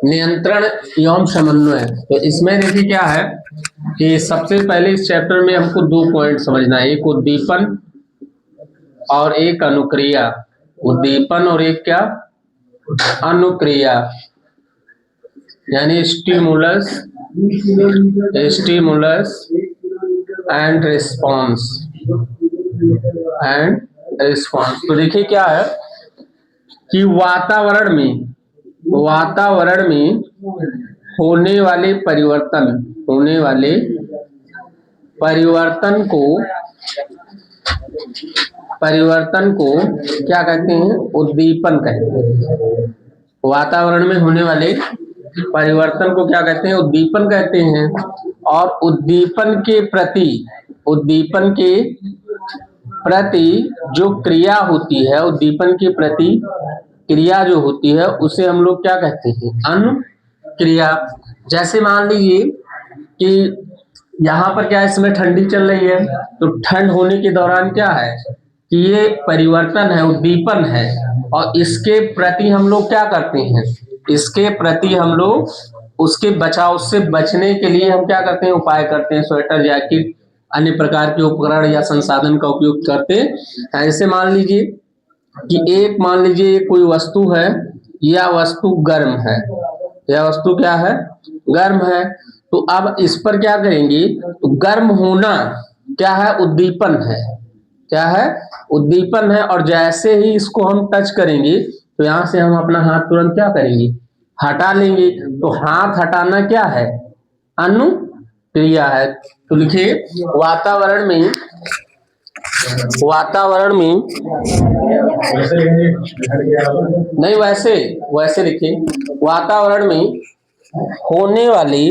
नियंत्रण एवं समन्वय। तो इसमें देखिए क्या है कि सबसे पहले इस चैप्टर में हमको 2 पॉइंट समझना है, एक उद्दीपन और एक अनुक्रिया। उद्दीपन और एक क्या, अनुक्रिया, यानी स्टिमुलस एंड रिस्पॉन्स तो देखिए क्या है कि वातावरण में होने वाले परिवर्तन को क्या कहते हैं, उद्दीपन कहते हैं। वातावरण में होने वाले परिवर्तन को क्या कहते हैं, उद्दीपन कहते हैं। और उद्दीपन के प्रति जो क्रिया होती है, उद्दीपन के प्रति क्रिया जो होती है उसे हम लोग क्या कहते हैं, अनुक्रिया। जैसे मान लीजिए कि यहाँ पर क्या, इसमें ठंडी चल रही है, तो ठंड होने के दौरान क्या है कि ये परिवर्तन है, उद्दीपन है, और इसके प्रति हम लोग क्या करते हैं, इसके प्रति हम लोग उसके बचाव से बचने के लिए हम क्या करते हैं, उपाय करते हैं, स्वेटर, जैकेट, अन्य प्रकार के उपकरण या संसाधन का उपयोग करते हैं। ऐसे मान लीजिए कि मान लीजिए कोई वस्तु है, यह वस्तु गर्म है, यह वस्तु क्या है, गर्म है। तो अब इस पर क्या करेंगे, तो गर्म होना क्या है, उद्दीपन है, क्या है, उद्दीपन है। और जैसे ही इसको हम टच करेंगे तो यहां से हम अपना हाथ तुरंत क्या करेंगे, हटा लेंगे। तो हाथ हटाना क्या है, अनुक्रिया है। तो लिखिए वातावरण में नहीं, वैसे लिखिए, वातावरण में होने वाली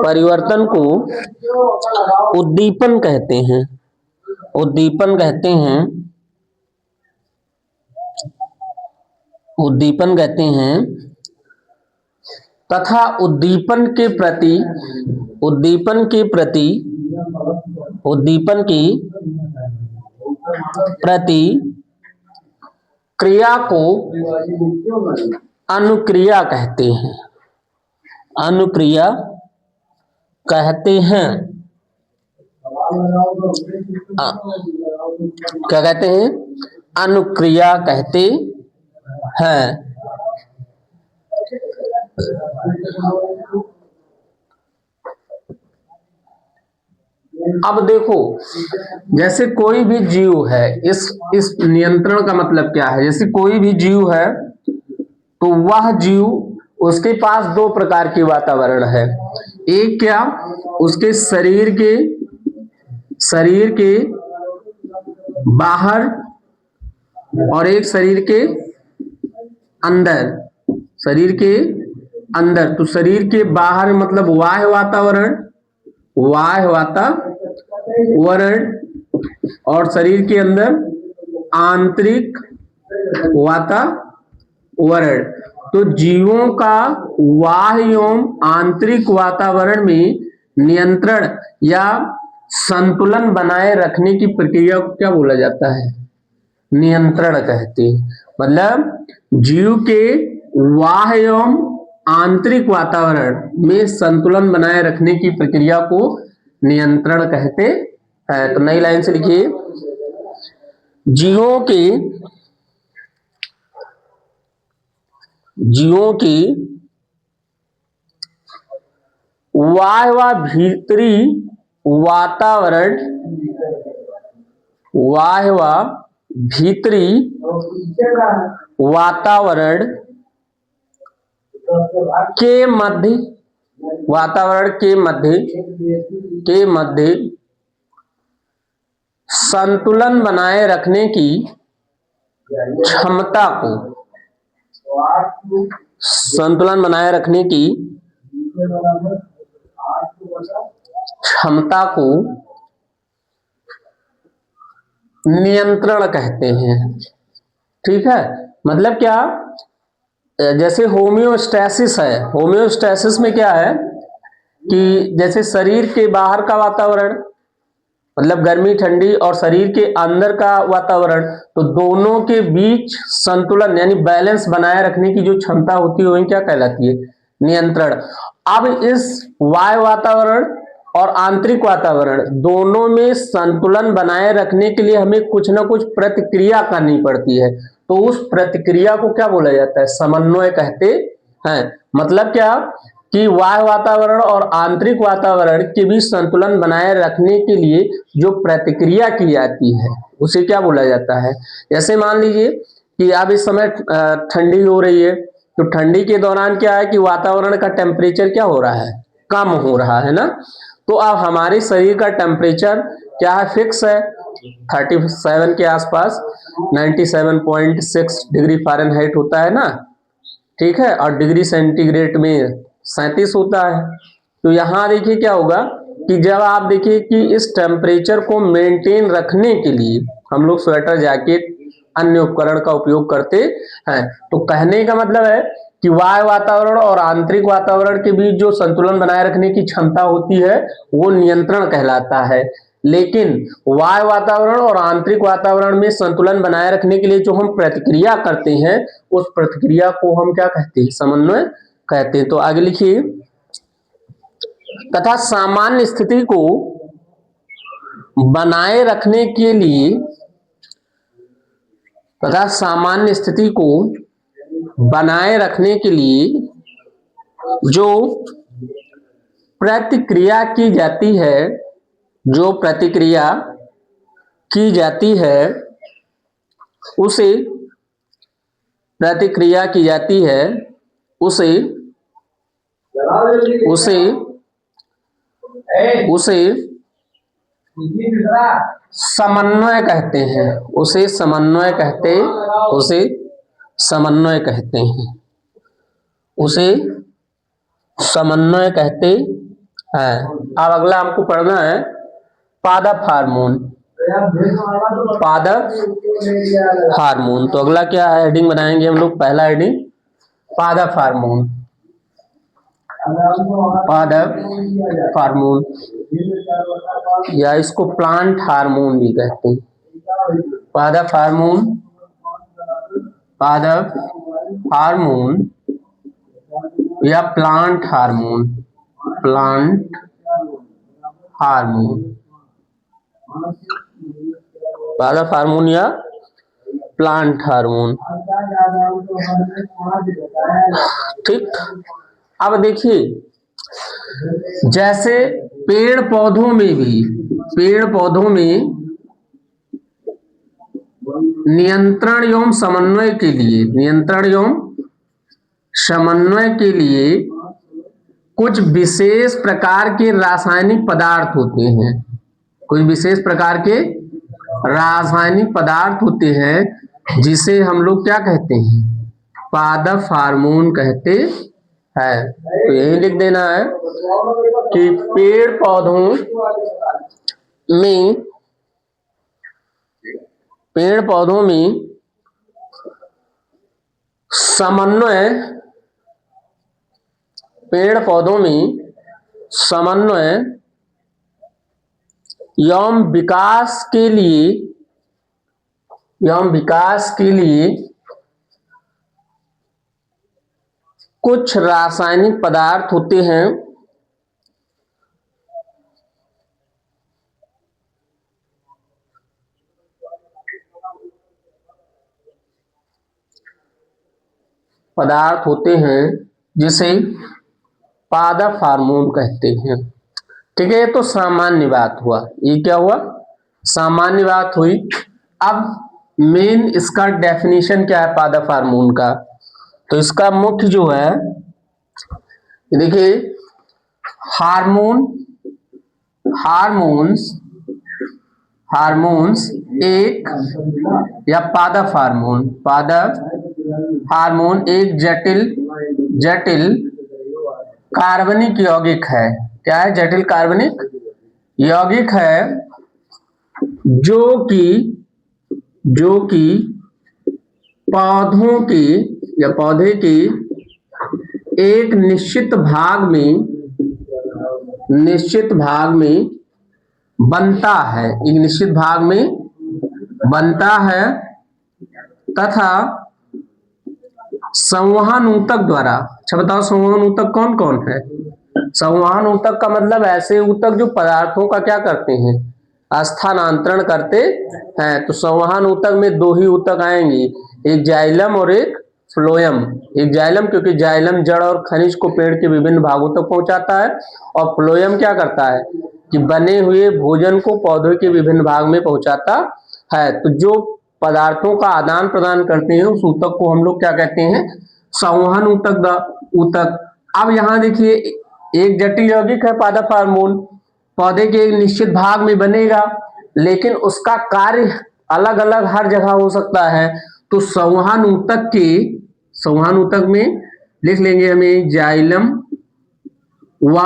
परिवर्तन को उद्दीपन कहते हैं। तथा उद्दीपन की क्रिया को अनुक्रिया कहते हैं। क्या कहते हैं, अनुक्रिया कहते हैं। अब देखो, जैसे कोई भी जीव है, इस नियंत्रण का मतलब क्या है, जैसे कोई भी जीव है तो वह जीव, उसके पास 2 प्रकार के वातावरण है। एक क्या, उसके शरीर के बाहर, और एक शरीर के अंदर। तो शरीर के बाहर मतलब बाह्य वातावरण, और शरीर के अंदर आंतरिक वातावरण। तो जीवों का बाह्य एवं आंतरिक वातावरण में नियंत्रण या संतुलन बनाए रखने की प्रक्रिया को क्या बोला जाता है, नियंत्रण कहते हैं। मतलब जीव के बाह्य एवं आंतरिक वातावरण में संतुलन बनाए रखने की प्रक्रिया को नियंत्रण कहते हैं। तो नई लाइन से लिखिए, जीवों की बाह्य व भीतरी वातावरण के मध्य संतुलन बनाए रखने की क्षमता को नियंत्रण कहते हैं। ठीक है, मतलब क्या, जैसे होम्योस्टैसिस है, होम्योस्टैसिस में क्या है कि जैसे शरीर के बाहर का वातावरण मतलब गर्मी ठंडी और शरीर के अंदर का वातावरण, तो दोनों के बीच संतुलन यानी बैलेंस बनाए रखने की जो क्षमता होती है वही क्या कहलाती है, नियंत्रण। अब इस वायु वातावरण और आंतरिक वातावरण दोनों में संतुलन बनाए रखने के लिए हमें कुछ ना कुछ प्रतिक्रिया करनी पड़ती है, तो उस प्रतिक्रिया को क्या बोला जाता है, समन्वय कहते हैं। मतलब क्या कि वायु वातावरण और आंतरिक वातावरण के बीच संतुलन बनाए रखने के लिए जो प्रतिक्रिया की जाती है उसे क्या बोला जाता है। जैसे मान लीजिए कि अब इस समय ठंडी हो रही है, तो ठंडी के दौरान क्या है कि वातावरण का टेम्परेचर क्या हो रहा है, कम हो रहा है ना। तो अब हमारे शरीर का टेम्परेचर क्या है, फिक्स है 37 के आसपास, 97.6 डिग्री फ़ारेनहाइट होता है ना, ठीक है, और डिग्री सेंटीग्रेड में 37 होता है। तो यहां देखिए क्या होगा कि जब आप देखिए कि इस टेम्परेचर को मेंटेन रखने के लिए हम लोग स्वेटर जैकेट अन्य उपकरण का उपयोग करते हैं। तो कहने का मतलब है कि वायु वातावरण और आंतरिक वातावरण के बीच जो संतुलन बनाए रखने की क्षमता होती है वो नियंत्रण कहलाता है। लेकिन वायु वातावरण और आंतरिक वातावरण में संतुलन बनाए रखने के लिए जो हम प्रतिक्रिया करते हैं उस प्रतिक्रिया को हम क्या कहते हैं, समन्वय कहते हैं। तो आगे लिखिए, तथा सामान्य स्थिति को बनाए रखने के लिए, तथा सामान्य स्थिति को बनाए रखने के लिए जो प्रतिक्रिया की जाती है, जो प्रतिक्रिया की जाती है उसे प्रतिक्रिया की जाती है उसे उसे उसे समन्वय कहते हैं, उसे समन्वय कहते, उसे समन्वय कहते हैं, उसे समन्वय कहते हैं। अब अगला हमको पढ़ना है पादप हार्मोन, पादप हार्मोन। तो अगला क्या है, हेडिंग बनाएंगे हम लोग, पहला हेडिंग पादप हार्मोन, पादप हार्मोन या इसको प्लांट हार्मोन भी कहते हैं। पादप हार्मोन, पादप हार्मोन या प्लांट हार्मोन, प्लांट हार्मोन, पादप हार्मोन या प्लांट हार्मोन, ठीक। अब देखिए जैसे पेड़ पौधों में भी, पेड़ पौधों में नियंत्रण एवं समन्वय के लिए, नियंत्रण एवं समन्वय के लिए कुछ विशेष प्रकार के रासायनिक पदार्थ होते हैं, कुछ विशेष प्रकार के रासायनिक पदार्थ होते हैं जिसे हम लोग क्या कहते हैं, पादप हार्मोन कहते हैं। तो यही लिख देना है कि पेड़ पौधों में, पेड़ पौधों में समन्वय, पेड़ पौधों में समन्वय एवं विकास के लिए, एवं विकास के लिए कुछ रासायनिक पदार्थ होते हैं जिसे पादप हार्मोन कहते हैं, ठीक है। ये तो सामान्य बात हुआ, ये क्या हुआ, सामान्य बात हुई। अब मेन इसका डेफिनेशन क्या है पादप हार्मोन का, तो इसका मुख्य जो है देखिए, हार्मोन, हार्मोन्स, हार्मोन्स एक या पादप हार्मोन, पादप हार्मोन एक जटिल, जटिल कार्बनिक यौगिक है। क्या है, जटिल कार्बनिक यौगिक है जो कि पौधों की या पौधे की एक निश्चित भाग में निश्चित भाग में बनता है, एक निश्चित भाग में बनता है तथा संवहन ऊतक द्वारा। अच्छा बताओ संवहन ऊतक कौन कौन है? संवहन ऊतक का मतलब ऐसे ऊतक जो पदार्थों का क्या करते हैं, स्थानांतरण करते हैं। तो संवहन ऊतक में दो ही ऊतक आएंगी, एक जाइलम और एक फ्लोएम। एक जाइलम क्योंकि जाइलम जड़ और खनिज को पेड़ के विभिन्न भागों तक पहुंचाता है, और फ्लोएम क्या करता है कि बने हुए भोजन को पौधे के विभिन्न भाग में पहुंचाता है। तो जो पदार्थों का आदान प्रदान करते हैं उस ऊतक को हम लोग क्या कहते हैं, संवहन ऊतक। अब यहां देखिए एक जटिल यौगिक है पादप हार्मोन, पौधे के एक निश्चित भाग में बनेगा लेकिन उसका कार्य अलग अलग हर जगह हो सकता है। तो संवहन ऊतक में लिख लेंगे हमें जाइलम व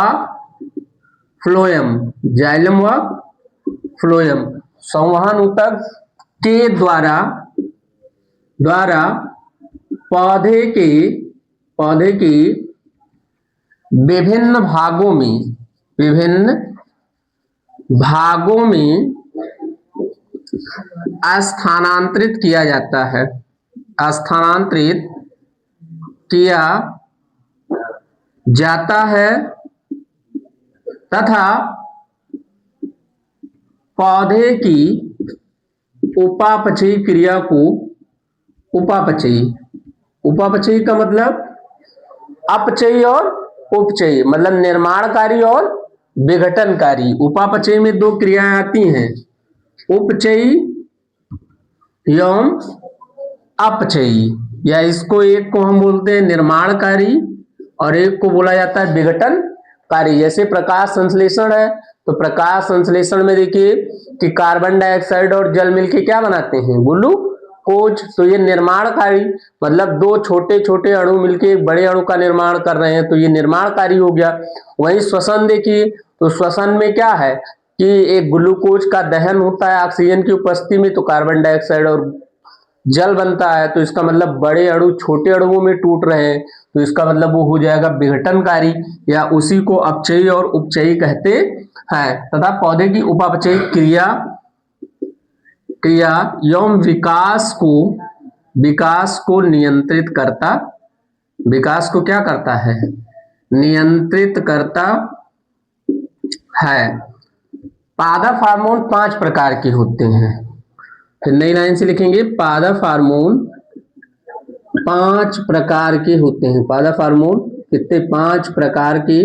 फ्लोएम, जाइलम व फ्लोएम। संवहन ऊतक के द्वारा पौधे के विभिन्न भागों में स्थानांतरित किया जाता है, स्थानांतरित किया जाता है तथा पौधे की उपापचयी क्रिया को, उपापचयी का मतलब अपचयी और उपचयी, मतलब निर्माणकारी और विघटनकारी। उपापचयी में दो क्रियाएं आती हैं, उपचयी एवं अपचयी, या इसको एक को हम बोलते हैं निर्माणकारी और एक को बोला जाता है विघटनकारी। जैसे प्रकाश संश्लेषण है, तो प्रकाश संश्लेषण में देखिए कि कार्बन डाइऑक्साइड और जल मिलके क्या बनाते हैं, ग्लूकोज। तो ये निर्माणकारी, मतलब दो छोटे छोटे अणु मिलके एक बड़े अणु का निर्माण कर रहे हैं, तो ये निर्माणकारी हो गया। वहीं श्वसन देखिए, तो श्वसन में क्या है कि एक ग्लूकोज का दहन होता है ऑक्सीजन की उपस्थिति में, तो कार्बन डाइऑक्साइड और जल बनता है। तो इसका मतलब बड़े अणु छोटे अणुओं में टूट रहे हैं, तो इसका मतलब वो हो जाएगा विघटनकारी, या उसी को अपचयी और उपचयी कहते हैं। तथा पौधे की उपापचयी क्रिया एवं विकास को नियंत्रित करता, विकास को क्या करता है, नियंत्रित करता है। पादप हार्मोन 5 प्रकार के होते हैं, फिर नई लाइन से लिखेंगे, पादप हार्मोन 5 प्रकार के होते हैं। पादप हार्मोन कितने, 5 प्रकार के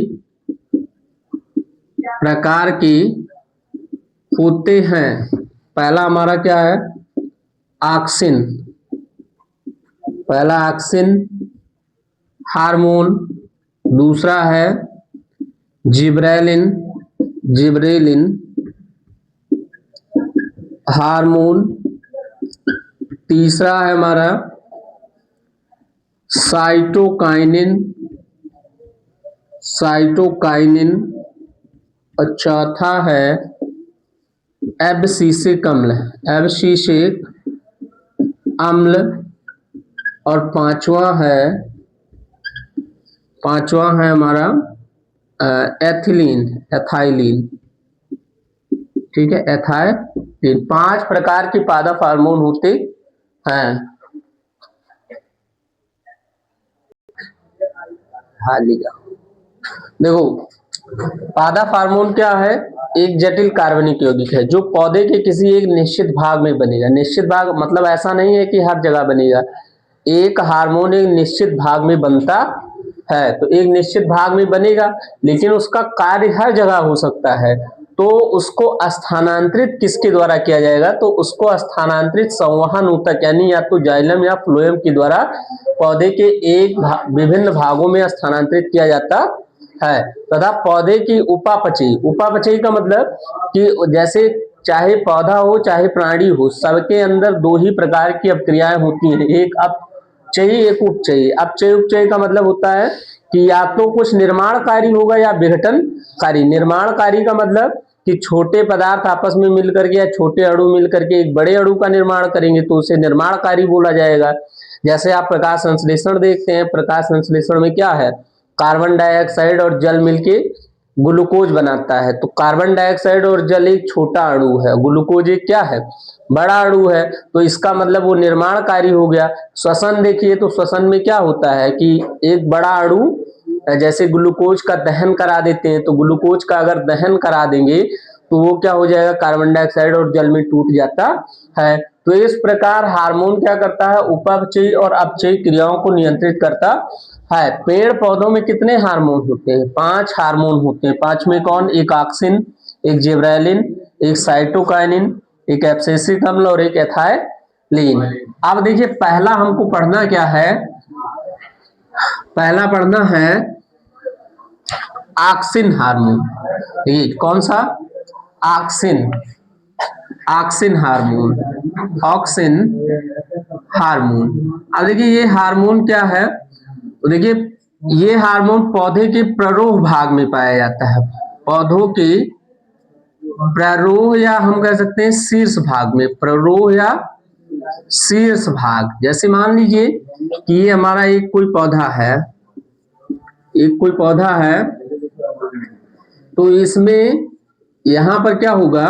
होते हैं। पहला हमारा क्या है, ऑक्सिन, पहला ऑक्सिन हार्मोन। दूसरा है जिब्रेलिन हार्मोन। तीसरा है हमारा साइटोकाइनिन, और चौथा है एब्सिसिक अम्ल, और पांचवा है हमारा एथाइलिन। ठीक है, एथाइलिन। 5 प्रकार के पादप हार्मोन होते हैं। देखो पादप हार्मोन क्या है, एक जटिल कार्बनिक यौगिक है जो पौधे के किसी एक निश्चित भाग में बनेगा। निश्चित भाग मतलब ऐसा नहीं है कि हर जगह बनेगा, एक हार्मोन एक निश्चित भाग में बनता है। तो एक निश्चित भाग में बनेगा लेकिन उसका कार्य हर जगह हो सकता है, तो उसको स्थानांतरित किसके द्वारा किया जाएगा, तो उसको स्थानांतरित संवहन ऊतक यानी या तो जाइलम या फ्लोएम के द्वारा पौधे के विभिन्न भागों में स्थानांतरित किया जाता है। तथा पौधे की उपापचयी का मतलब कि जैसे चाहे पौधा हो चाहे प्राणी हो, सबके अंदर दो ही प्रकार की अपक्रियाएं होती हैं, एक अपचयी एक उपचयी। अपचयी उपचयी का मतलब होता है कि या तो कुछ निर्माणकारी होगा या विघटनकारी। निर्माणकारी का मतलब कि छोटे पदार्थ आपस में मिल करके या छोटे अणु मिल करके एक बड़े अणु का निर्माण करेंगे तो उसे निर्माणकारी बोला जाएगा। जैसे आप प्रकाश संश्लेषण देखते हैं, प्रकाश संश्लेषण में क्या है, कार्बन डाइऑक्साइड और जल मिलके ग्लूकोज बनाता है। तो कार्बन डाइऑक्साइड और जल एक छोटा अणु है, ग्लूकोज एक क्या है, बड़ा अणु है। तो इसका मतलब वो निर्माणकारी हो गया। श्वसन देखिए, तो श्वसन में क्या होता है कि एक बड़ा अणु जैसे ग्लूकोज का दहन करा देते हैं, तो ग्लूकोज का अगर दहन करा देंगे तो वो क्या हो जाएगा, कार्बन डाइऑक्साइड और जल में टूट जाता है। तो इस प्रकार हार्मोन क्या करता है, उपापचयी और अपचयी क्रियाओं को नियंत्रित करता है। पेड़ पौधों में कितने हार्मोन होते हैं, 5 हार्मोन होते हैं। 5 में कौन, एक ऑक्सिन, एक जिबरेलिन, एक साइटोकाइनिन, एक एब्सिसिक अम्ल और एक एथाइलिन। अब देखिए पहला हमको पढ़ना क्या है, पहला पढ़ना है ऑक्सिन हार्मोन। ये कौन सा, auxin, auxin hormone, auxin hormone. अब देखिए ये हार्मोन क्या है, तो देखिए ये हार्मोन पौधे के प्ररोह भाग में पाया जाता है, पौधों के प्ररोह या हम कह सकते हैं शीर्ष भाग में, प्ररोह या शीर्ष भाग। जैसे मान लीजिए कि ये हमारा एक कोई पौधा है, एक कोई पौधा है, तो इसमें यहां पर क्या होगा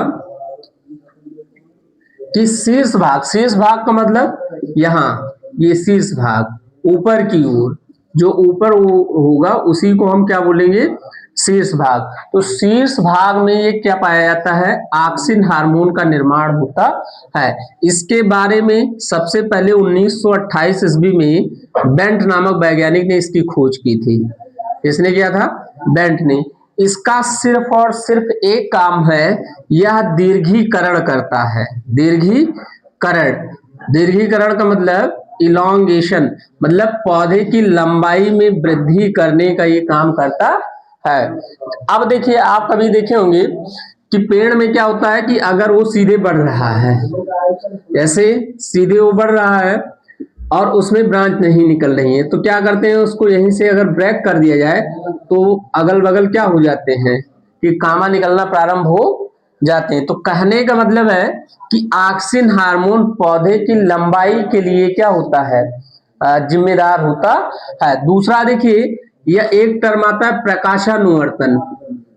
कि शीर्ष भाग, शीर्ष भाग का मतलब यहां ये शीर्ष भाग ऊपर की ओर, जो ऊपर होगा उसी को हम क्या बोलेंगे, शीर्ष भाग। तो शीर्ष भाग में ये क्या पाया जाता है, ऑक्सिन हार्मोन का निर्माण होता है। इसके बारे में सबसे पहले 1928 ईस्वी में बेंट नामक वैज्ञानिक ने इसकी खोज की थी। इसने किया था, बेंट ने। इसका सिर्फ और सिर्फ एक काम है, यह दीर्घीकरण करता है। दीर्घीकरण, दीर्घीकरण का मतलब इलॉन्गेशन, मतलब पौधे की लंबाई में वृद्धि करने का ये काम करता है। अब देखिए आप कभी देखे होंगे कि पेड़ में क्या होता है कि अगर वो सीधे बढ़ रहा है, जैसे सीधे वो बढ़ रहा है और उसमें ब्रांच नहीं निकल रही है, तो क्या करते हैं, उसको यहीं से अगर ब्रेक कर दिया जाए तो अगल बगल क्या हो जाते हैं कि कामा निकलना प्रारंभ हो जाते हैं। तो कहने का मतलब है कि ऑक्सिन हार्मोन पौधे की लंबाई के लिए क्या होता है, जिम्मेदार होता है। दूसरा देखिए, यह एक टर्म आता है प्रकाशानुवर्तन,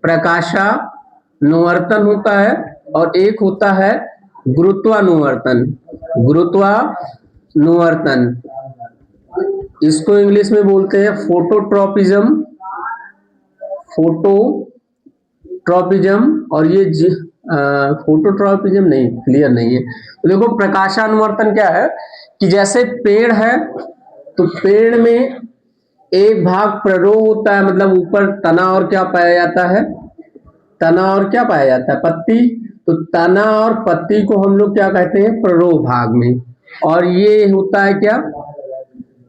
प्रकाशानुवर्तन होता है, और एक होता है गुरुत्वानुवर्तन, गुरुत्वानुवर्तन। इसको इंग्लिश में बोलते हैं फोटोट्रोपिज्म, फोटोट्रोपिज्म, और ये फोटोट्रोपिज्म नहीं, क्लियर नहीं है। तो देखो प्रकाशानुवर्तन क्या है कि जैसे पेड़ है, तो पेड़ में एक भाग प्ररोह होता है, मतलब ऊपर तना और क्या पाया जाता है, तना और क्या पाया जाता है, पत्ती। तो तना और पत्ती को हम लोग क्या कहते हैं, प्ररोह भाग में। और ये होता है क्या,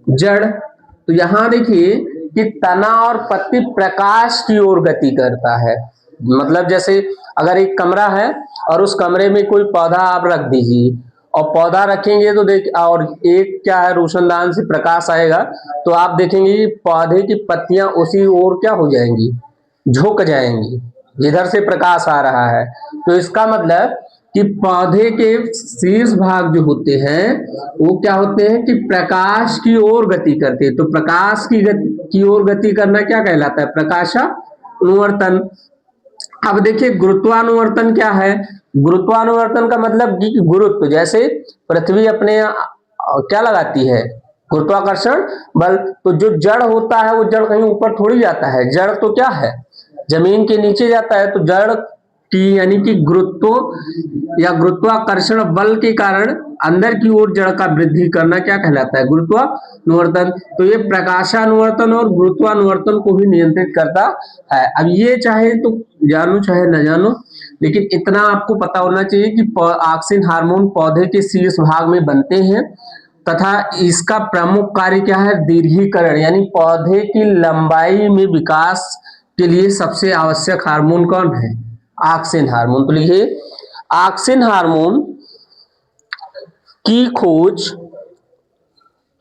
जड़। तो यहां देखिए कि तना और पत्ती प्रकाश की ओर गति करता है। मतलब जैसे अगर एक कमरा है और उस कमरे में कोई पौधा आप रख दीजिए, और पौधा रखेंगे तो देख, और एक क्या है, रोशनदान से प्रकाश आएगा, तो आप देखेंगे कि पौधे की पत्तियां उसी ओर क्या हो जाएंगी, झुक जाएंगी, जिधर से प्रकाश आ रहा है। तो इसका मतलब कि पौधे के शीर्ष भाग जो होते हैं वो क्या होते हैं कि प्रकाश की ओर गति करते हैं। तो प्रकाश की ओर गति करना क्या कहलाता है, प्रकाशानुवर्तन। अब देखिए गुरुत्वानुवर्तन क्या है, गुरुत्वानुवर्तन का मतलब कि गुरुत्व, जैसे पृथ्वी अपने क्या लगाती है, गुरुत्वाकर्षण बल। तो जो जड़ होता है वो जड़ कहीं ऊपर थोड़ी जाता है, जड़ तो क्या है, जमीन के नीचे जाता है। तो जड़ की यानी कि गुरुत्व या गुरुत्वाकर्षण बल के कारण अंदर की ओर जड़ का वृद्धि करना क्या कहलाता है, गुरुत्वानुवर्तन। तो ये प्रकाशानुवर्तन और गुरुत्वानुवर्तन को भी नियंत्रित करता है। अब ये चाहे तो जानो चाहे न जानो, लेकिन इतना आपको पता होना चाहिए कि ऑक्सिन हार्मोन पौधे के शीर्ष भाग में बनते हैं, तथा इसका प्रमुख कार्य क्या है, दीर्घीकरण, यानी पौधे की लंबाई में विकास के लिए सबसे आवश्यक हार्मोन कौन है, ऑक्सिन हार्मोन। तो लिखिए ऑक्सिन हार्मोन की खोज,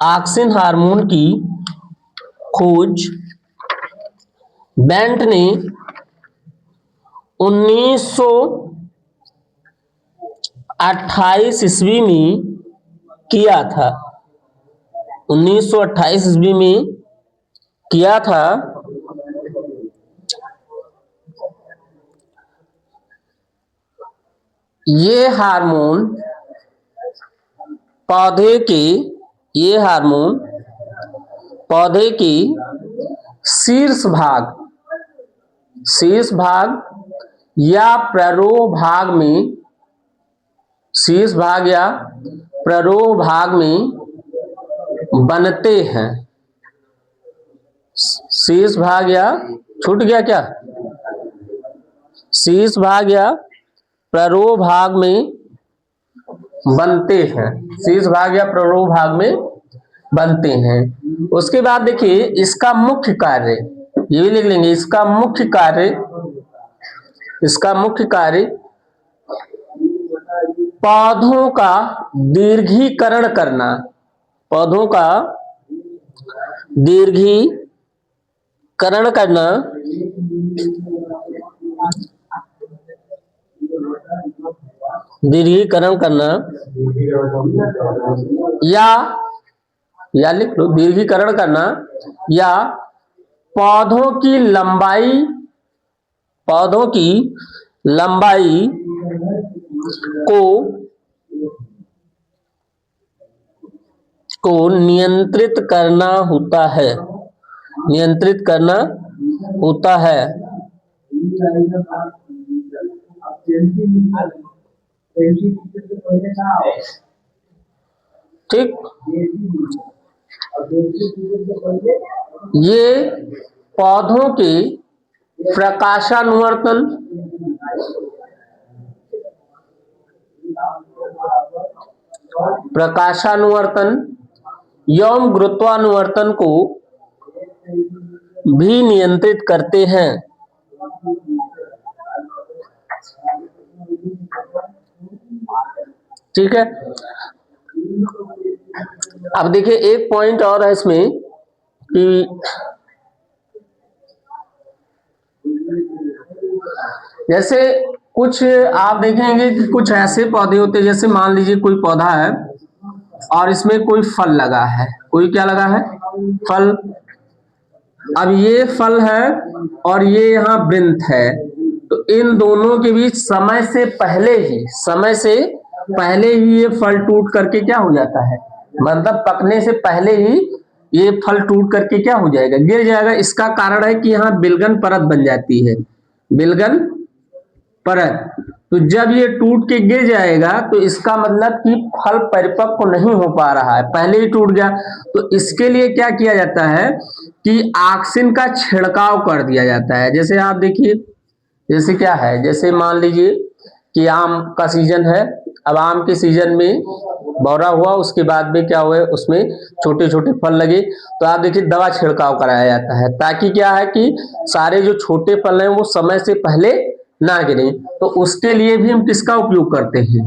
ऑक्सिन हार्मोन की खोज बेंट ने 1928 ईस्वी में किया था, 1928 ईस्वी में किया था। ये हार्मोन पौधे के ये हार्मोन पौधे की शीर्ष भाग या प्ररोह भाग में शीर्ष भाग या प्ररोह भाग में बनते हैं। शीर्ष भाग या छूट गया क्या? शीर्ष भाग या प्ररोह भाग में बनते हैं। शीर्ष भाग या प्ररोह भाग में बनते हैं। उसके बाद देखिए इसका मुख्य कार्य, ये भी लिख लेंगे, इसका मुख्य कार्य पौधों का दीर्घीकरण करना, पौधों का दीर्घीकरण करना या लिख लो, दीर्घीकरण करना या पौधों की लंबाई को नियंत्रित करना होता है। ठीक, ये पौधों के प्रकाशानुवर्तन एवं गुरुत्वानुवर्तन को भी नियंत्रित करते हैं। ठीक है। अब देखिए एक पॉइंट और है इसमें कि जैसे कुछ आप देखेंगे कि कुछ ऐसे पौधे होते हैं, जैसे मान लीजिए कोई पौधा है और इसमें कोई फल लगा है, कोई क्या लगा है? फल। अब ये फल है और ये यहाँ वृंत है, तो इन दोनों के बीच समय से पहले ही ये फल टूट करके क्या हो जाता है, मतलब पकने से पहले ही ये फल टूट करके क्या हो जाएगा, गिर जाएगा। इसका कारण है कि यहाँ बिलगन परत बन जाती है, बिलगन परत। तो जब ये टूट के गिर जाएगा तो इसका मतलब कि फल परिपक्व नहीं हो पा रहा है, पहले ही टूट गया। तो इसके लिए क्या किया जाता है कि ऑक्सिन का छिड़काव कर दिया जाता है। जैसे आप देखिए, जैसे क्या है, जैसे मान लीजिए कि आम का सीजन है, अब आम के सीजन में बौरा हुआ, उसके बाद में क्या हुआ, उसमें छोटे छोटे फल लगे, तो आप देखिए दवा छिड़काव कराया जाता है, ताकि क्या है कि सारे जो छोटे फल हैं वो समय से पहले ना गिरे। तो उसके लिए भी हम किसका उपयोग करते हैं?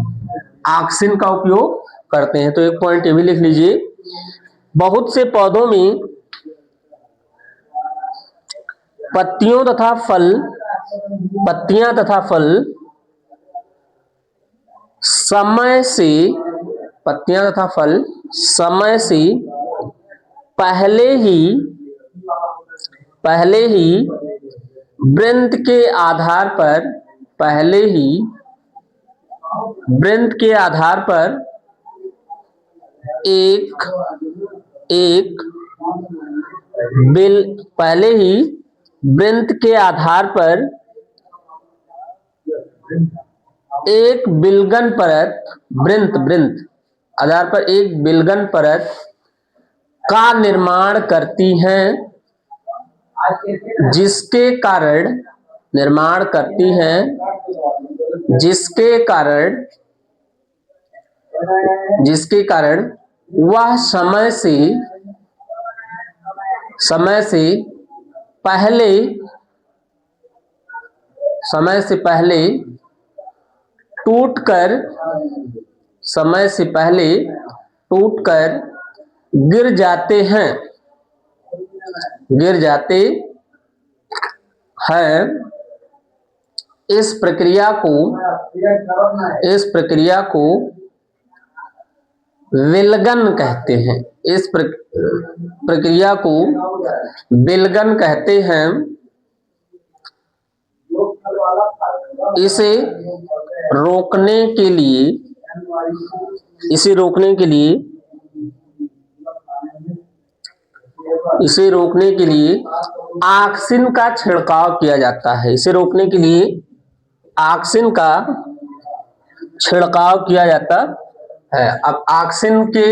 ऑक्सिन का उपयोग करते हैं। तो एक पॉइंट ये भी लिख लीजिए, बहुत से पौधों में पत्तियां तथा फल समय से पहले ही वृंत के आधार पर एक बिलगन परत का निर्माण करती हैं, जिसके कारण वह समय से पहले टूटकर गिर जाते हैं। इस प्रक्रिया को विलगन कहते हैं। इस प्रक्रिया को विलगन कहते हैं। रोकने के लिए, इसे रोकने के लिए, इसे रोकने के लिए ऑक्सिन का छिड़काव किया जाता है। इसे रोकने के लिए ऑक्सिन का छिड़काव किया जाता है। अब ऑक्सिन के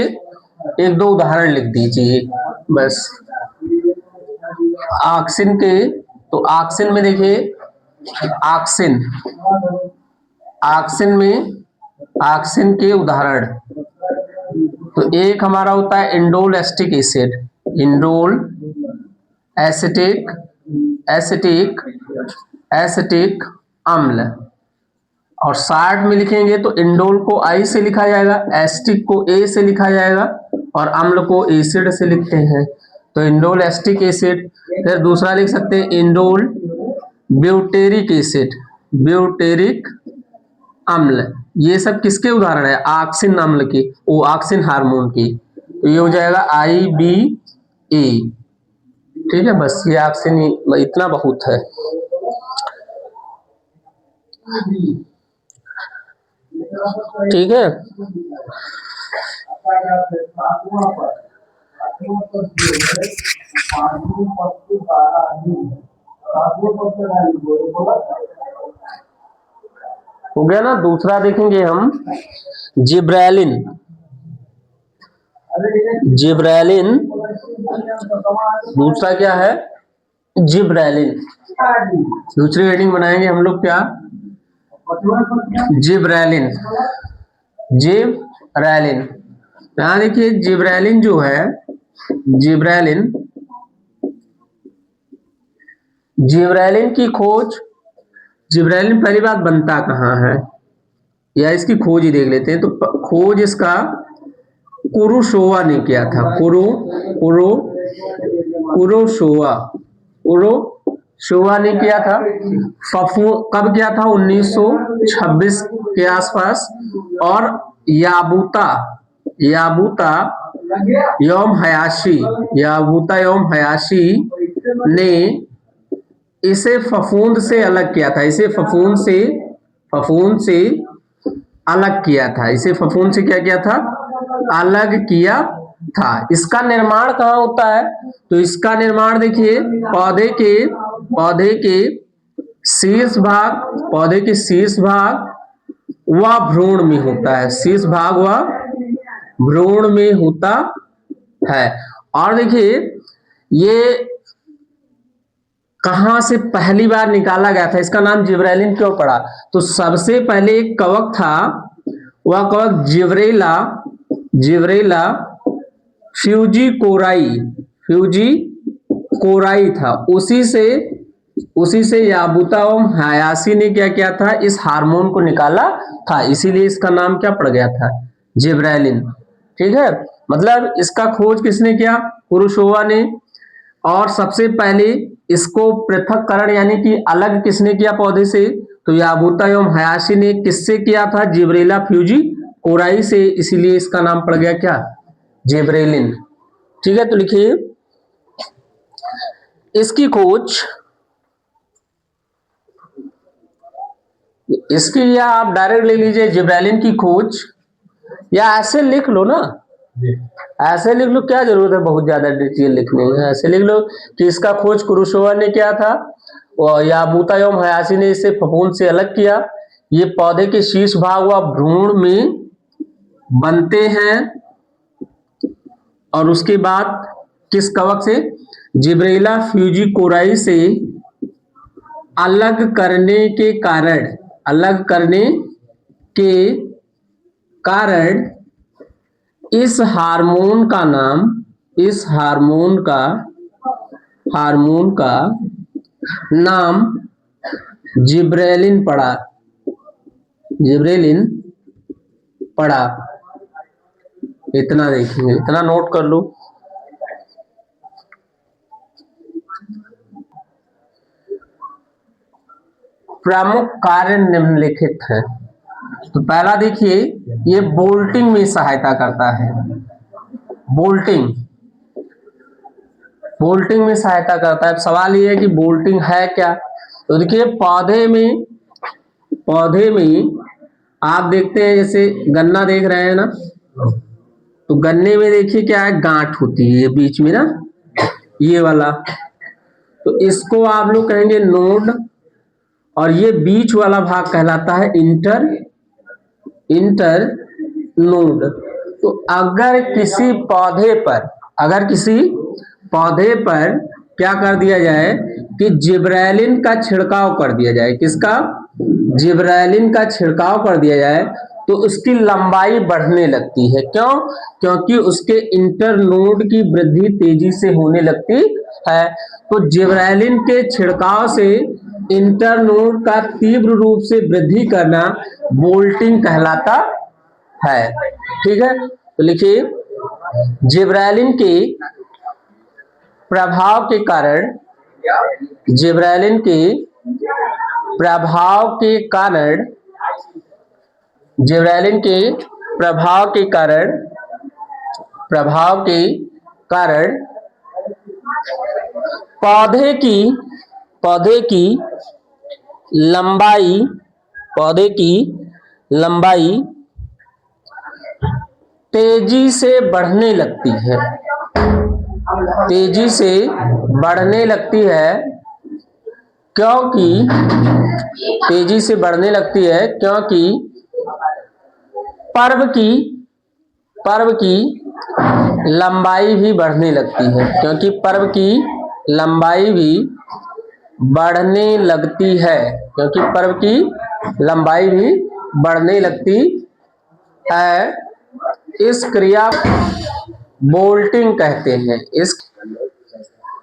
एक दो उदाहरण लिख दीजिए बस। ऑक्सिन के, तो ऑक्सिन में देखिए, ऑक्सिन, ऑक्सिन में ऑक्सिन के उदाहरण, तो एक हमारा होता है indole acetic acid, indole acetic, acetic, acetic अम्ल। और शॉर्ट में लिखेंगे तो इंडोल को आई से लिखा जाएगा, एसिटिक को ए से लिखा जाएगा और अम्ल को एसिड से लिखते हैं, तो इंडोल एसिटिक एसिड। फिर दूसरा लिख सकते हैं इंडोल ब्यूटेरिक एसिड, ब्यूटेरिक अम्ल। ये सब किसके उदाहरण है? ऑक्सिन अम्ल के, वो ऑक्सिन हार्मोन की, तो ये हो जाएगा IBA। ठीक है, बस ये ऑक्सिन इतना बहुत है। ठीक है, हो गया ना। दूसरा देखेंगे हम जिब्रेलिन, जिब्रेलिन, दूसरा क्या है? जिब्रेलिन। दूसरी हेडिंग बनाएंगे हम लोग क्या? Gibberellin, gibberellin. यहां देखिए जिब्रेलिन जो है, जिब्रेलिन, जिब्रेलिन की खोज, जिब्रेलिन पहली बात बनता कहाँ है या इसकी खोज ही देख लेते हैं। तो खोज इसका कुरोशोवा ने किया था, कुरोशोवा ने किया था। कब किया था? 1926 के आसपास। और याबूता योम हयाशी ने इसे फफूंद से अलग किया था, इसे फफूंद से अलग किया था, इसे फफूंद से क्या किया था? अलग किया था। इसका निर्माण कहाँ होता है? तो इसका निर्माण देखिए पौधे के शीर्ष भाग व भ्रूण में होता है, शीर्ष भाग व भ्रूण में होता है। और देखिए ये कहां से पहली बार निकाला गया था, इसका नाम जिब्रेलिन क्यों पड़ा? तो सबसे पहले एक कवक था, वह कवक जिब्रेला फ्यूजिकोराई था। उसी से याबूता एवं हयाशी ने क्या किया था? इस हार्मोन को निकाला था, इसीलिए इसका नाम क्या पड़ गया था? जिब्रेलिन। ठीक है, मतलब इसका खोज किसने किया? कुरोशोवा ने। और सबसे पहले इसको पृथक्करण यानी कि अलग किसने किया पौधे से? तो याबूता एवं हयाशी ने। किससे किया था? जिब्रेला फ्यूजिकोराई से, इसीलिए इसका नाम पड़ गया क्या? जिब्रेलिन। ठीक है, तो लिखिए इसकी खोज, इसकी, या आप डायरेक्ट ले लीजिए जिब्रेलिन की खोज, या ऐसे लिख लो ना, ऐसे लिख लो, क्या जरूरत है बहुत ज्यादा डिटेल लिखने में। ऐसे लिख लो कि इसका खोज कुरोशोवा ने किया था और याबूता एवं हयाशी ने इसे फफूंद से अलग किया। ये पौधे के शीर्ष भाग व भ्रूण में बनते हैं। और उसके बाद किस कवक से? जिब्रेला फ्यूजिकोराई से अलग करने के कारण इस हार्मोन का नाम जिब्रेलिन पड़ा। इतना देखेंगे, इतना नोट कर लो। प्रमुख कार्य निम्नलिखित है। तो पहला देखिए, ये बोल्टिंग में सहायता करता है, बोल्टिंग में सहायता करता है। सवाल ये है कि बोल्टिंग है क्या? तो देखिए पौधे में आप देखते हैं जैसे गन्ना देख रहे हैं ना, तो गन्ने में देखिए क्या है, गांठ होती है ये बीच में ना, ये वाला, तो इसको आप लोग कहेंगे नोड, और ये बीच वाला भाग कहलाता है इंटर इंटर नोड। तो अगर किसी पौधे पर क्या कर दिया जाए कि जिब्रेलिन का छिड़काव कर दिया जाए, किसका, जिब्रेलिन का छिड़काव कर दिया जाए, तो उसकी लंबाई बढ़ने लगती है। क्यों? क्योंकि उसके इंटरनोड की वृद्धि तेजी से होने लगती है। तो जिब्रेलिन के छिड़काव से इंटरनोड का तीव्र रूप से वृद्धि करना बोल्टिंग कहलाता है। ठीक है, तो लिखिए, जिब्रेलिन के प्रभाव के कारण, जिब्रेलिन के प्रभाव के कारण, जिब्रेलिन के प्रभाव के कारण पौधे की लंबाई पौधे की लंबाई तेजी से बढ़ने लगती है, तेजी से बढ़ने लगती है। क्योंकि तेजी से बढ़ने लगती है क्योंकि पर्व की लंबाई भी बढ़ने लगती है, क्योंकि पर्व की लंबाई भी बढ़ने लगती है, क्योंकि पर्व की लंबाई भी बढ़ने लगती है। इस क्रिया बोल्टिंग कहते हैं। इस,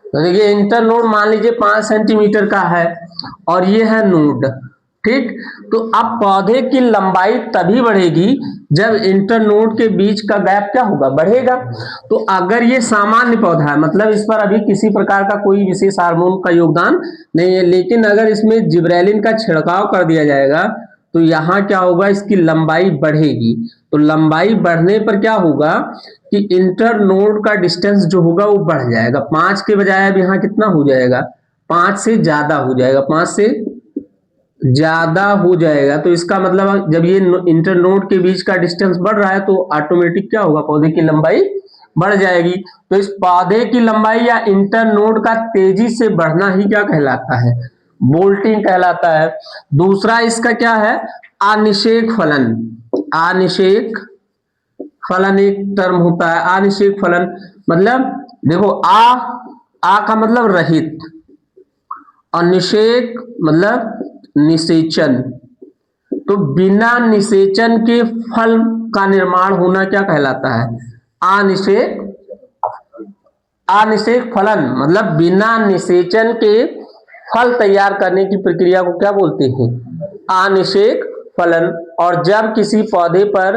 तो देखिए इंटरनोड मान लीजिए 5 सेंटीमीटर का है और ये है नोड, ठीक। तो अब पौधे की लंबाई तभी बढ़ेगी जब इंटरनोड के बीच का गैप क्या होगा, बढ़ेगा। तो अगर ये सामान्य पौधा है, मतलब इस पर अभी किसी प्रकार का कोई विशेष हार्मोन का योगदान नहीं है, लेकिन अगर इसमें जिब्रेलिन का छिड़काव कर दिया जाएगा तो यहाँ क्या होगा, इसकी लंबाई बढ़ेगी। तो लंबाई बढ़ने पर क्या होगा कि इंटरनोड का डिस्टेंस जो होगा वो बढ़ जाएगा, 5 के बजाय अब यहाँ कितना हो जाएगा, 5 से ज्यादा हो जाएगा, 5 से ज्यादा हो जाएगा। तो इसका मतलब जब ये इंटरनोड के बीच का डिस्टेंस बढ़ रहा है तो ऑटोमेटिक क्या होगा, पौधे की लंबाई बढ़ जाएगी। तो इस पौधे की लंबाई या इंटरनोड का तेजी से बढ़ना ही क्या कहलाता है, बोल्टिंग कहलाता है। दूसरा इसका क्या है, अनिषेक फलन। अनिषेक फलन एक टर्म होता है। अनिषेक फलन मतलब देखो, आ का मतलब रहित, और निषेक मतलब निषेचन। तो बिना निषेचन के फल का निर्माण होना क्या कहलाता है, अनिषेक अनिषेक फलन। मतलब बिना निषेचन के फल तैयार करने की प्रक्रिया को क्या बोलते हैं, अनिषेक फलन। और जब किसी पौधे पर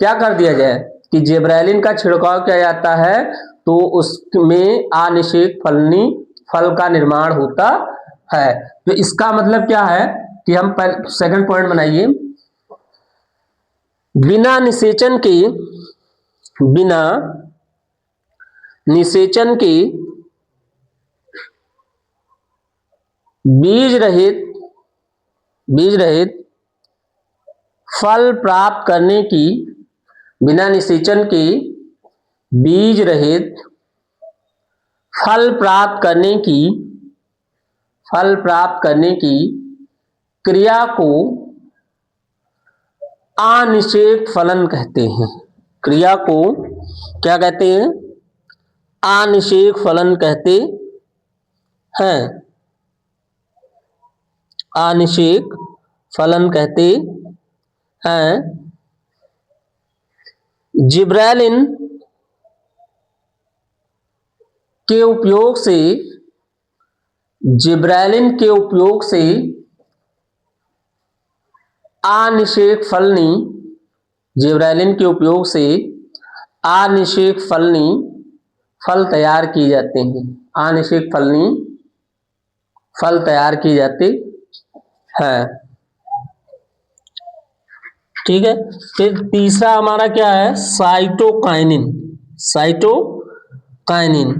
क्या कर दिया जाए कि जिब्रेलिन का छिड़काव किया जाता है तो उसमें अनिषेक फलनी फल का निर्माण होता है। तो इसका मतलब क्या है कि हम सेकंड पॉइंट बनाइए, बिना निषेचन के बीज रहित फल प्राप्त करने की, बिना निषेचन के बीज रहित फल प्राप्त करने की क्रिया को अनिषेक फलन कहते हैं। क्रिया को क्या कहते हैं, अनिषेक फलन कहते हैं। अनिषेक फलन कहते हैं। जिब्रेलिन के उपयोग से अनिषेक फलनी, जिब्रेलिन के उपयोग से अनिषेक फलनी फल तैयार किए जाते हैं। अनिषेक फलनी फल तैयार किए जाते हैं, ठीक है। फिर तीसरा हमारा क्या है, साइटोकाइनिन। साइटोकाइनिन,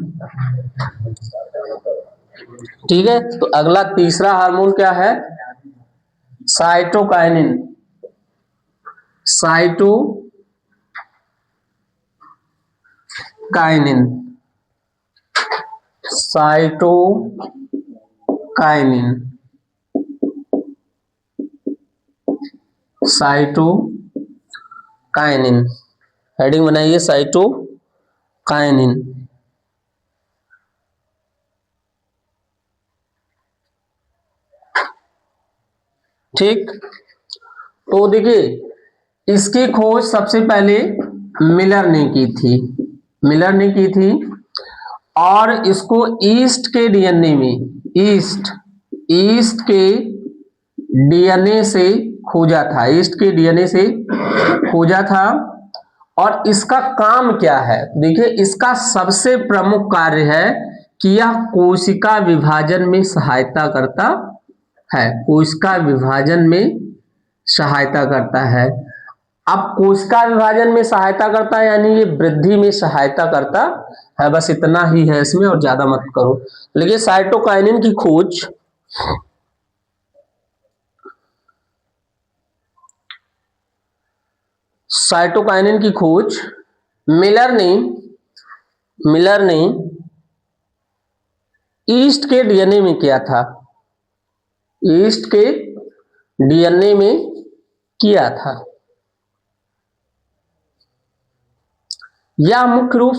ठीक है। तो अगला तीसरा हार्मोन क्या है, cytokinin. Cytokinin, cytokinin, cytokinin, heading बनाइए साइटोकाइनिन। ठीक, तो देखिए इसकी खोज सबसे पहले मिलर ने की थी, मिलर ने की थी, और इसको ईस्ट के डीएनए में, ईस्ट के डीएनए से खोजा था, ईस्ट के डीएनए से खोजा था। और इसका काम क्या है, देखिए इसका सबसे प्रमुख कार्य है कि यह कोशिका विभाजन में सहायता करता है, कोशिका विभाजन में सहायता करता है। अब कोशिका विभाजन में सहायता करता है यानी ये वृद्धि में सहायता करता है, बस इतना ही है इसमें, और ज्यादा मत करो। लेकिन साइटोकाइनिन की खोज मिलर ने ईस्ट के डीएनए में किया था, ईस्ट के डीएनए में किया था। यह मुख्य रूप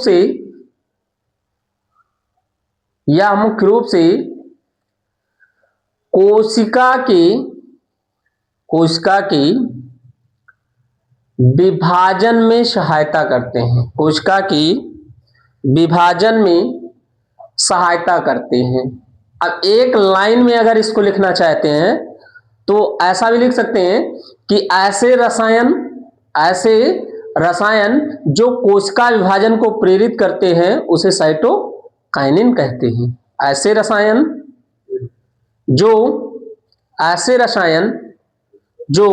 से कोशिका के विभाजन में सहायता करते हैं, कोशिका की विभाजन में सहायता करते हैं। अब एक लाइन में अगर इसको लिखना चाहते हैं तो ऐसा भी लिख सकते हैं कि ऐसे रसायन जो कोशिका विभाजन को प्रेरित करते हैं उसे साइटोकाइनिन कहते हैं। ऐसे रसायन जो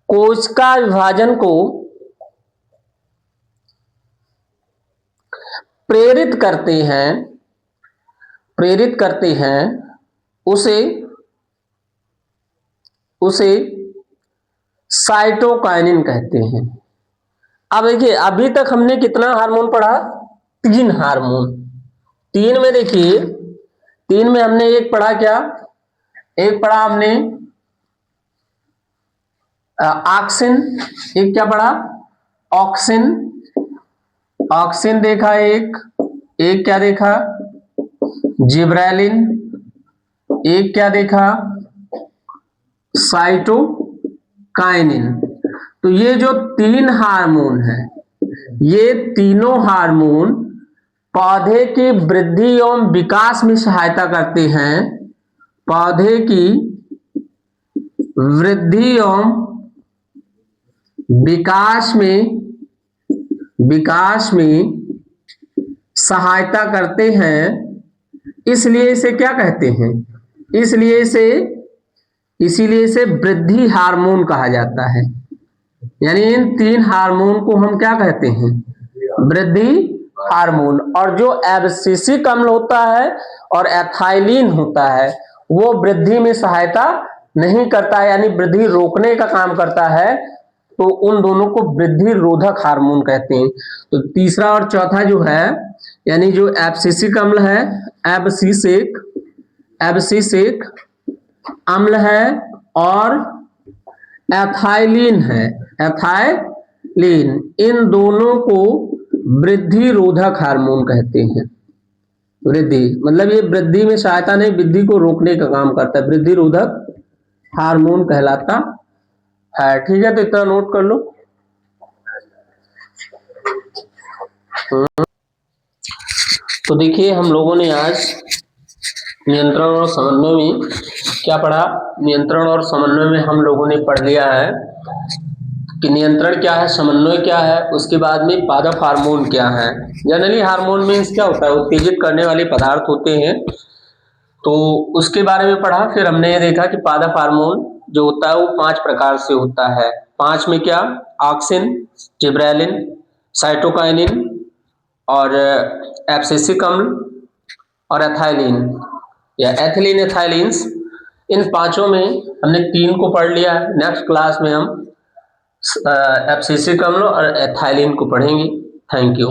कोशिका विभाजन को प्रेरित करते हैं उसे साइटोकाइनिन कहते हैं। अब देखिए अभी तक हमने कितना हार्मोन पढ़ा, 3 हार्मोन। 3 में देखिए, 3 में हमने एक पढ़ा क्या, एक पढ़ा हमने ऑक्सिन, एक क्या पढ़ा ऑक्सिन देखा, एक क्या देखा जिब्रेलिन, एक क्या देखा साइटोकाइनिन। तो ये जो 3 हार्मोन है, ये तीनों हार्मोन पौधे की वृद्धि एवं विकास में सहायता करते हैं, पौधे की वृद्धि एवं विकास में सहायता करते हैं। इसलिए इसे क्या कहते हैं, इसीलिए इसे वृद्धि हार्मोन कहा जाता है। यानी इन 3 हार्मोन को हम क्या कहते हैं, वृद्धि हार्मोन। और जो एब्सिसिक अम्ल होता है और एथाइलिन होता है वो वृद्धि में सहायता नहीं करता है, यानी वृद्धि रोकने का काम करता है, तो उन दोनों को वृद्धि रोधक हार्मोन कहते हैं। तो तीसरा और चौथा जो है, यानी जो एब्सिसिक अम्ल है, एब्सिसिक अम्ल है, और एथाइलिन है, एथाइलिन, इन दोनों को वृद्धि रोधक हार्मोन कहते हैं। वृद्धि मतलब ये वृद्धि में सहायता नहीं, वृद्धि को रोकने का काम करता है, वृद्धि रोधक हार्मोन कहलाता है। ठीक है, तो इतना नोट कर लो। तो देखिए हम लोगों ने आज नियंत्रण और समन्वय में क्या पढ़ा, नियंत्रण और समन्वय में हम लोगों ने पढ़ लिया है कि नियंत्रण क्या है, समन्वय क्या है, उसके बाद में पादप हार्मोन क्या है। जनरली हार्मोन मीन्स क्या होता है, उत्तेजित करने वाले पदार्थ होते हैं, तो उसके बारे में पढ़ा। फिर हमने ये देखा कि पादप हार्मोन जो होता है वो 5 प्रकार से होता है। 5 में क्या, ऑक्सिन, जिब्रेलिन, साइटोकाइनिन और एब्सिसिक अम्ल और एथाइलिन या एथिलीन एथाइलिन्स। इन 5 में हमने 3 को पढ़ लिया है। नेक्स्ट क्लास में हम एब्सिसिक अम्ल और एथाइलिन को पढ़ेंगे। Thank you.